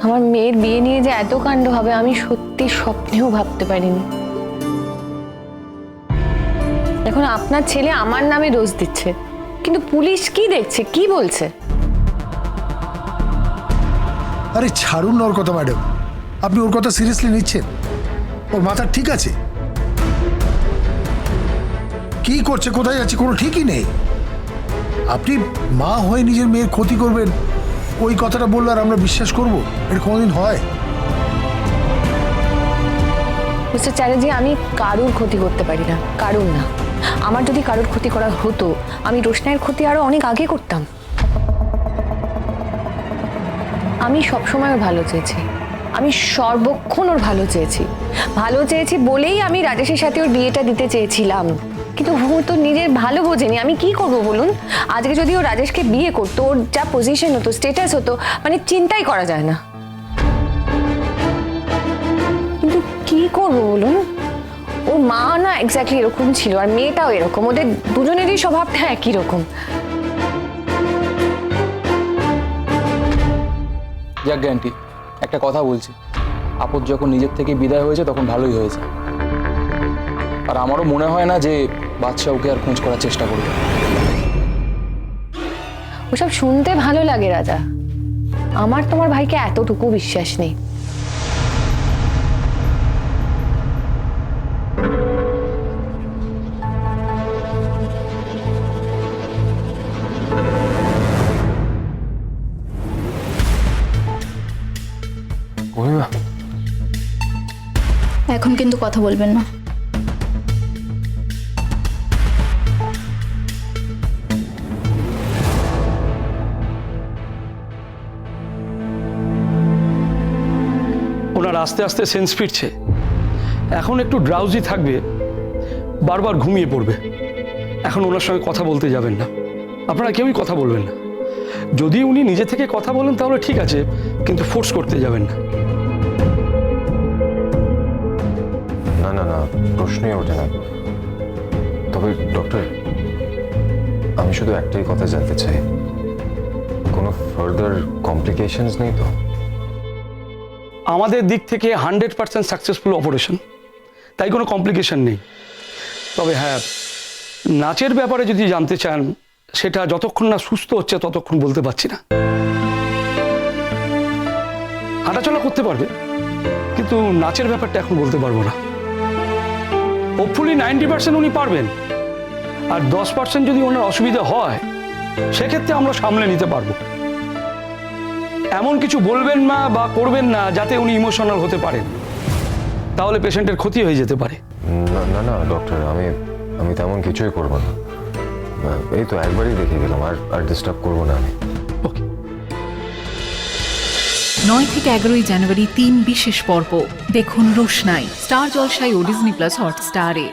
আমার মেয়ের বিয়ে নিয়ে যে এত কাণ্ড হবে আমি সত্যি স্বপ্নেও ভাবতে পারিনি। এখন আপনার ছেলে আমার নামে দোষ দিচ্ছে, কিন্তু পুলিশ কি দেখছে, কি বলছে? আরে ছাড়ুন ওর কথা ম্যাডাম, আপনি ওর কথা সিরিয়াসলি নিচ্ছেন? ওর মাথা ঠিক আছে? কি করছে, কোথায় যাচ্ছে কোনো ঠিকই নেই। আপনি মা হয়ে নিজের মেয়ের ক্ষতি করবেন, ওই কথাটা বললে আর আমরা বিশ্বাস করবো? এটা কোনোদিন হয়? মিস্টার চ্যাটার্জি, আমি কারুর ক্ষতি করতে পারি না, কারুর না। আমার যদি কারুর ক্ষতি করা হতো আমি রোশনাইয়ের ক্ষতি আরো অনেক আগে করতাম। আমি সবসময় ওর ভালো চেয়েছি, আমি সর্বক্ষণ ওর ভালো চেয়েছি। ভালো চেয়েছি বলেই আমি রাজেশের সাথে ওর বিয়েটা দিতে চেয়েছিলাম, কিন্তু ও তো নিজের ভালো বোঝেনি। আমি কি করবো বলুন? আজকে যদি ও রাজেশকে বিয়ে করতো, ওর যা পজিশন হতো, স্টেটাস হতো, মানে চিন্তাই করা যায় না। কিন্তু কি করবো বলুন? ওর মা না এক্স্যাক্টলি এরকম ছিল, আর মেয়েটাও এরকম। ওদের দুজনেরই স্বভাবটা একই রকম। যাক আন্টি, একটা কথা বলছি, আপদ যখন নিজের থেকে বিদায় হয়েছে তখন ভালোই হয়েছে। আর আমারও মনে হয় না যে বাদশা ওকে আর খোঁজ করার চেষ্টা করবে। ওসব শুনতে ভালো লাগে রাজা, আমার তোমার ভাইকে এতটুকু বিশ্বাস নেই। এখন কিন্তু কথা বলবেন না। ওনার আস্তে আস্তে সেন্স ফিরছে, এখন একটু ড্রাউজি থাকবে, বারবার ঘুমিয়ে পড়বে। এখন ওনার সঙ্গে কথা বলতে যাবেন না, আপনারা কেউই কথা বলবেন না। যদি উনি নিজে থেকে কথা বলেন তাহলে ঠিক আছে, কিন্তু ফোর্স করতে যাবেন না। না না না, প্রশ্নই ওঠে না। তবে ডক্টর, আমি শুধু একটাই কথা জানতে চাই, কোনো ফার্দার কমপ্লিকেশনস নেই তো? আমাদের দিক থেকে 100% সাকসেসফুল অপারেশন, তাই কোনো কমপ্লিকেশন নেই। তবে হ্যাঁ, নাচের ব্যাপারে যদি জানতে চান, সেটা যতক্ষণ না সুস্থ হচ্ছে ততক্ষণ বলতে পারছি না। হাঁটাচলা করতে পারবে, কিন্তু নাচের ব্যাপারটা এখন বলতে পারবো না। হোপফুলি 90% উনি পারবেন, আর 10% যদি ওনার অসুবিধা হয় সেক্ষেত্রে আমরা সামলে নিতে পারবো। এমন কিছু বলবেন না বা করবেন না যাতে উনি ইমোশনাল হতে পারেন, তাহলে পেশেন্টের ক্ষতি হয়ে যেতে পারে। না না না ডক্টর, আমি তেমন কিছুই করবো না। এই তো একবারই দেখে গেলাম, আর ডিস্টার্ব করবো না আমি। ওকে। 9 থেকে 11 জানুয়ারি 3 বিশেষ পর্ব দেখুন রোশনাই, স্টার জলসায় ও ডিজনি প্লাস হটস্টারে।